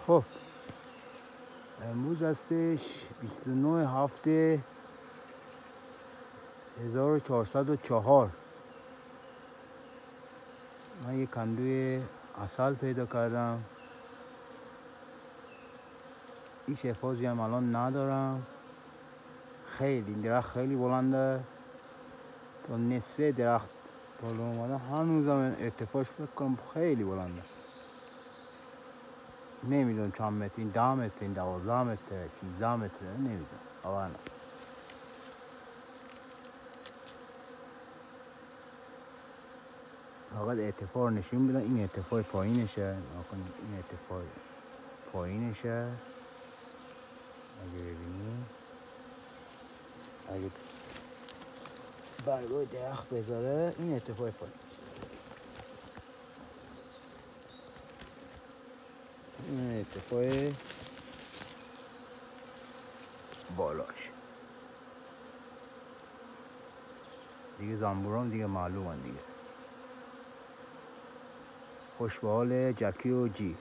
خب امروز هستش 29 هفته 1404. من یک کندوی عسل پیدا کردم. این حفاظی هم الان ندارم. خیلی این درخت خیلی بلنده، تا نصفه درخت بالا اومده. هنوزم ارتفاعش فکر کنم خیلی بلنده. نمیدونم چند متر، این 10 متر، این 12 متر، 13 متر، نمیدونم واقعا. فقط ارتفاع نشون بدن. این ارتفاع پایینشه، این ارتفاع پایینشه. اگه ببینیم، اگه برگای درخت بذاره، این ارتفاع پایین، این ارتفاع بالاش. دیگه زنبوران دیگه معلومن دیگه. خوش به حال جکی و جی.